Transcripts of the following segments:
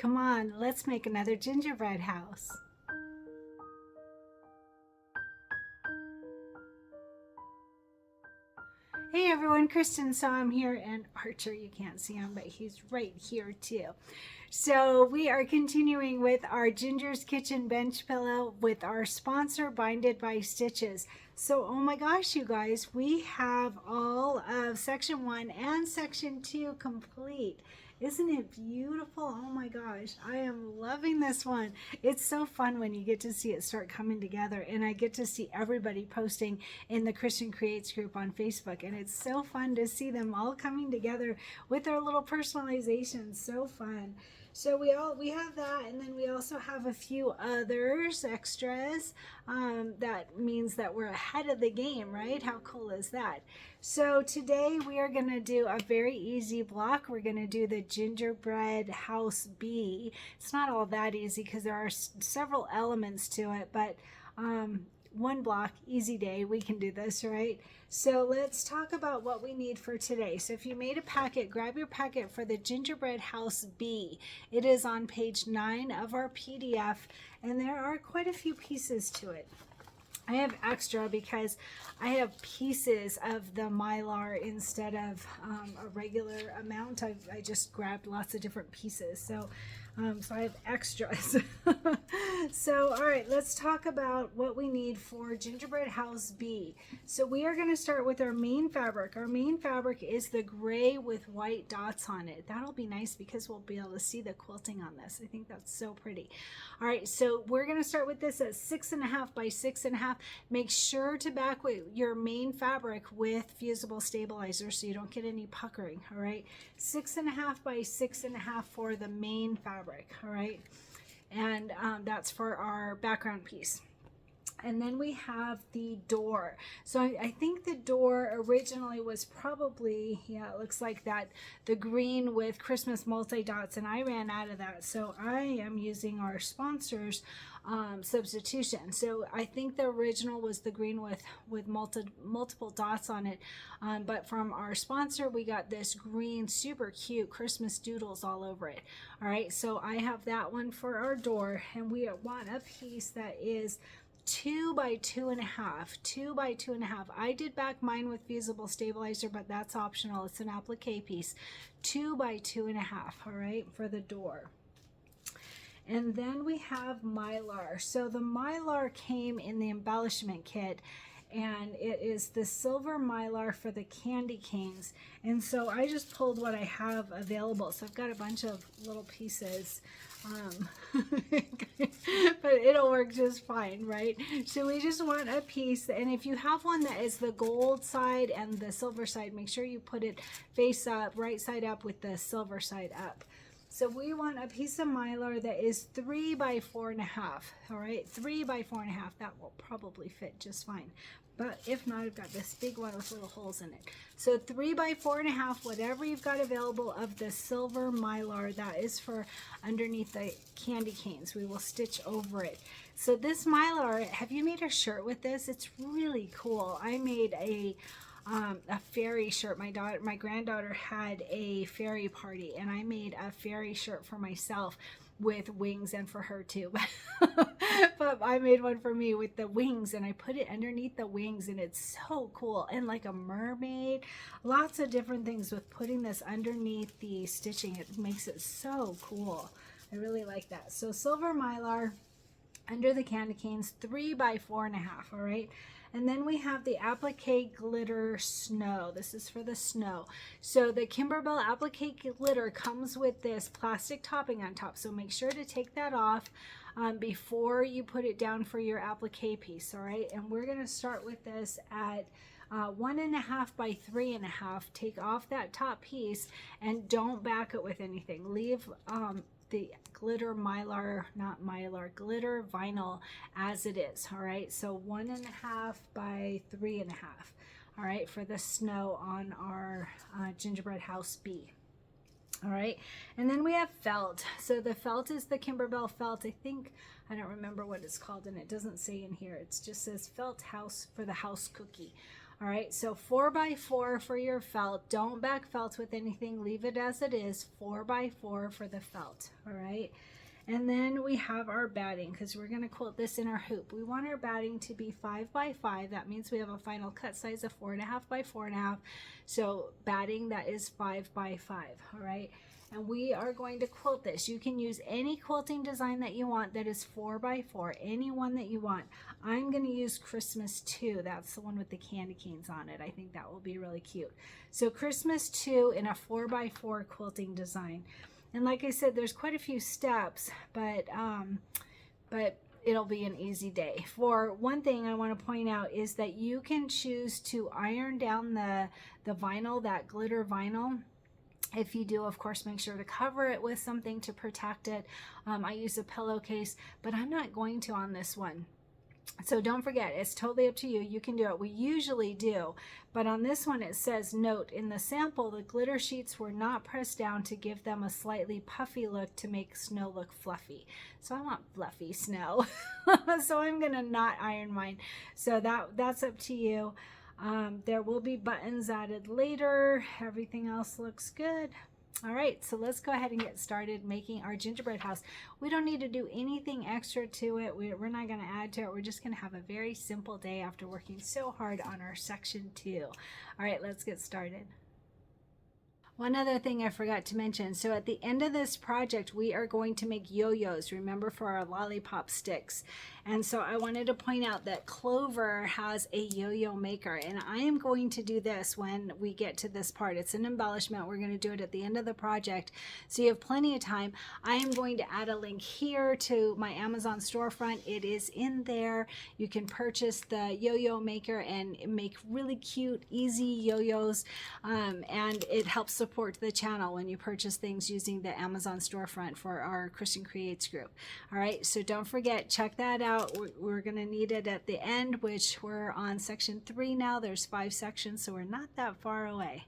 Come on, let's make another gingerbread house. Hey everyone, Cristin. So I'm here, and Archer, you can't see him, but he's right here too. So we are continuing with our Ginger's Kitchen bench pillow with our sponsor, Binded by Stitches. So, oh my gosh, you guys, we have all of section 1 and section 2 complete. Isn't it beautiful? Oh my gosh, I am loving this one. It's so fun when you get to see it start coming together, and I get to see everybody posting in the Cristin Creates group on Facebook, and it's so fun to see them all coming together with their little personalizations. So fun. So we have that, and then we also have a few others, extras. That means that we're ahead of the game, right? How cool is that? So today we are going to do a very easy block. We're going to do the Gingerbread House B. It's not all that easy because there are several elements to it, but one block, easy day, we can do this, right? So let's talk about what we need for today. So if you made a packet, grab your packet for the Gingerbread House B. It is on page 9 of our PDF, and there are quite a few pieces to it. I have extra because I have pieces of the Mylar instead of a regular amount. I just grabbed lots of different pieces. So I have extras. So, all right, let's talk about what we need for Gingerbread House B. So we are going to start with our main fabric. Our main fabric is the gray with white dots on it. That'll be nice because we'll be able to see the quilting on this. I think that's so pretty. All right, so we're going to start with this at 6.5 by 6.5. Make sure to backweight your main fabric with fusible stabilizer so you don't get any puckering. All right, 6.5 by 6.5 for the main fabric. All right, and that's for our background piece. And then we have the door. So I think the door originally was probably, yeah, it looks like that, the green with Christmas multi-dots, and I ran out of that. So I am using our sponsor's substitution. So I think the original was the green with multiple dots on it. But from our sponsor, we got this green, super cute Christmas doodles all over it. All right, so I have that one for our door, and we want a piece that is 2 by 2.5. 2 by 2.5. I did back mine with fusible stabilizer, but that's optional. It's an applique piece. 2 by 2.5. All right, for the door. And then we have Mylar. So the Mylar came in the embellishment kit, and it is the silver Mylar for the candy canes. And so I just pulled what I have available. So I've got a bunch of little pieces. But it'll work just fine, right? So we just want a piece, and if you have one that is the gold side and the silver side, make sure you put it face up, right side up with the silver side up. So we want a piece of Mylar that is 3 by 4.5. All right, 3 by 4.5. That will probably fit just fine. But if not, I've got this big one with little holes in it. So 3 by 4.5, whatever you've got available of the silver Mylar, that is for underneath the candy canes. We will stitch over it. So this Mylar, have you made a shirt with this? It's really cool. I made a fairy shirt. My granddaughter had a fairy party, and I made a fairy shirt for myself with wings, and for her too. But I made one for me with the wings, and I put it underneath the wings, and it's so cool. And like a mermaid, lots of different things with putting this underneath the stitching. It makes it so cool. I really like that. So silver Mylar under the candy canes, 3 by 4.5. All right. And then we have the applique glitter snow. This is for the snow. So the Kimberbell applique glitter comes with this plastic topping on top. So make sure to take that off before you put it down for your applique piece. All right. And we're going to start with this at 1.5 by 3.5. Take off that top piece and don't back it with anything. Leave the glitter Mylar, not Mylar, glitter vinyl as it is. All right, so 1.5 by 3.5. All right, for the snow on our Gingerbread House B. All right, and then we have felt. So the felt is the Kimberbell felt. I think, I don't remember what it's called, and it doesn't say in here. It just says felt house for the house cookie. All right, so 4x4 for your felt. Don't back felt with anything. Leave it as it is. 4x4 for the felt. All right. And then we have our batting because we're going to quilt this in our hoop. We want our batting to be 5x5. That means we have a final cut size of 4.5 by 4.5. So batting, that is 5x5. All right. And we are going to quilt this. You can use any quilting design that you want that is 4x4, any one that you want. I'm going to use Christmas 2. That's the one with the candy canes on it. I think that will be really cute. So Christmas 2 in a 4x4 quilting design. And like I said, there's quite a few steps, but it'll be an easy day. For one thing I want to point out is that you can choose to iron down the vinyl, that glitter vinyl. If you do, of course, make sure to cover it with something to protect it. I use a pillowcase, but I'm not going to on this one. So don't forget, it's totally up to you. You can do it. We usually do. But on this one, it says, note, in the sample, the glitter sheets were not pressed down to give them a slightly puffy look to make snow look fluffy. So I want fluffy snow. So I'm going to not iron mine. So that's up to you. There will be buttons added later. Everything else looks good. All right, so let's go ahead and get started making our gingerbread house. We don't need to do anything extra to it. We're not going to add to it. We're just going to have a very simple day after working so hard on our section 2. All right, let's get started. One other thing I forgot to mention, so at the end of this project, we are going to make yo-yos, remember, for our lollipop sticks. And so I wanted to point out that Clover has a yo-yo maker, and I am going to do this when we get to this part. It's an embellishment. We're going to do it at the end of the project, so you have plenty of time. I am going to add a link here to my Amazon storefront. It is in there. You can purchase the yo-yo maker and make really cute, easy yo-yos, and it helps support the channel when you purchase things using the Amazon storefront for our Cristin Creates group. All right, so don't forget, check that out. We're going to need it at the end, which we're on section 3 now. There's 5 sections, so we're not that far away.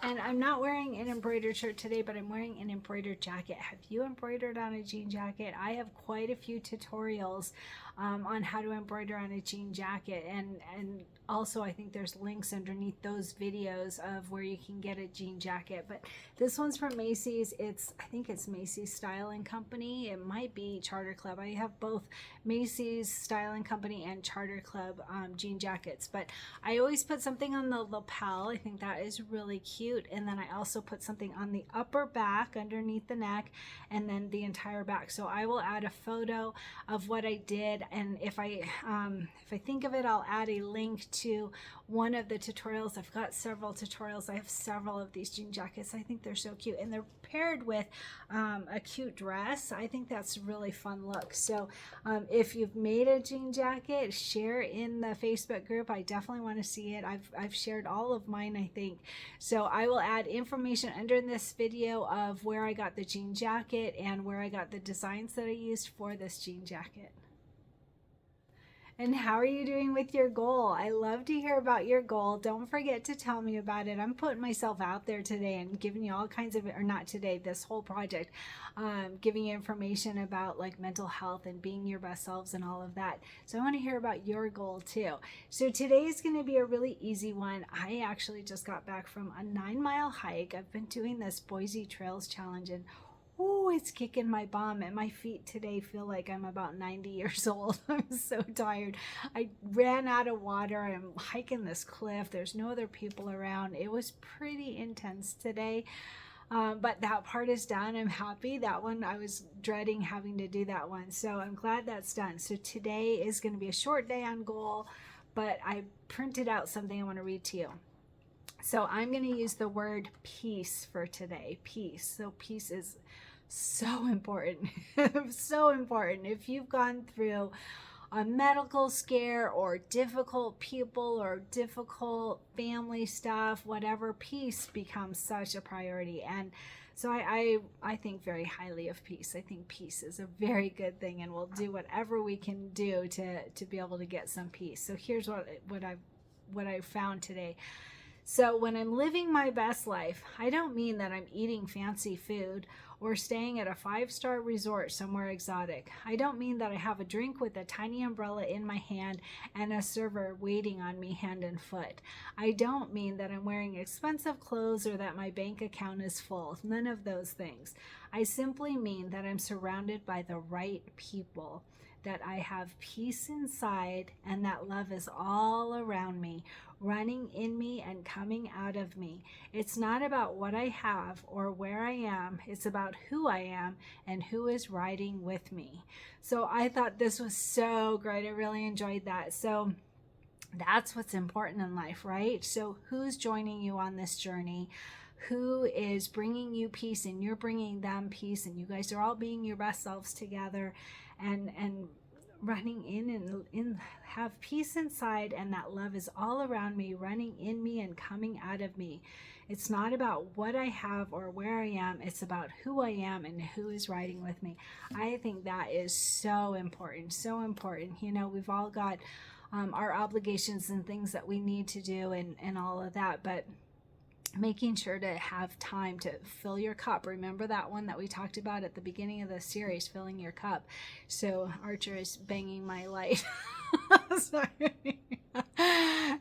And I'm not wearing an embroidered shirt today, but I'm wearing an embroidered jacket. Have you embroidered on a jean jacket? I have quite a few tutorials on how to embroider on a jean jacket, and also I think there's links underneath those videos of where you can get a jean jacket. But this one's from Macy's. I think it's Macy's Styling Company. It might be Charter Club. I have both Macy's Styling Company and Charter Club jean jackets, but I always put something on the lapel. I think that is really cute. And then I also put something on the upper back underneath the neck, and then the entire back. So I will add a photo of what I did, and if I think of it, I'll add a link to one of the tutorials. I've got several tutorials. I have several of these jean jackets. I think they're so cute, and they're paired with a cute dress. I think that's a really fun look. So if you've made a jean jacket, share in the Facebook group. I definitely want to see it. I've shared all of mine, I think. So I will add information under this video of where I got the jean jacket and where I got the designs that I used for this jean jacket. And how are you doing with your goal? I love to hear about your goal. Don't forget to tell me about it. I'm putting myself out there today and giving you all kinds of, or not today, this whole project, giving you information about like mental health and being your best selves and all of that. So I want to hear about your goal too. So today is going to be a really easy one. I actually just got back from a 9-mile hike. I've been doing this Boise Trails Challenge, and oh, it's kicking my bum, and my feet today feel like I'm about 90 years old. I'm so tired. I ran out of water. I'm hiking this cliff. There's no other people around. It was pretty intense today, but that part is done. I'm happy. That one, I was dreading having to do that one, so I'm glad that's done. So today is going to be a short day on goal, but I printed out something I want to read to you. So I'm going to use the word peace for today. Peace. So peace is so important. So important. If you've gone through a medical scare or difficult people or difficult family stuff, whatever, peace becomes such a priority. And so I think very highly of peace. I think peace is a very good thing, and we'll do whatever we can do to be able to get some peace. So here's what I found today. So when I'm living my best life, I don't mean that I'm eating fancy food or staying at a 5-star resort somewhere exotic. I don't mean that I have a drink with a tiny umbrella in my hand and a server waiting on me hand and foot. I don't mean that I'm wearing expensive clothes or that my bank account is full. None of those things. I simply mean that I'm surrounded by the right people, that I have peace inside, and that love is all around me, running in me and coming out of me. It's not about what I have or where I am. It's about who I am and who is riding with me. So I thought this was so great. I really enjoyed that. So that's what's important in life, right? So who's joining you on this journey? Who is bringing you peace, and you're bringing them peace, and you guys are all being your best selves together and running in and have peace inside, and that love is all around me, running in me and coming out of me. It's not about what I have or where I am. It's about who I am and who is riding with me. I think that is so important, so important. You know, we've all got our obligations and things that we need to do and all of that, but making sure to have time to fill your cup. Remember that one that we talked about at the beginning of the series, filling your cup. So Archer is banging my light. Sorry.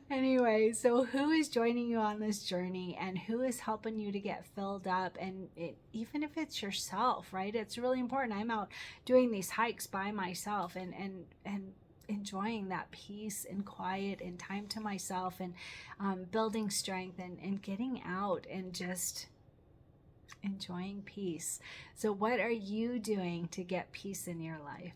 Anyway, so who is joining you on this journey, and who is helping you to get filled up? And even if it's yourself, right? It's really important. I'm out doing these hikes by myself and enjoying that peace and quiet and time to myself, and building strength and getting out and just enjoying peace. So what are you doing to get peace in your life?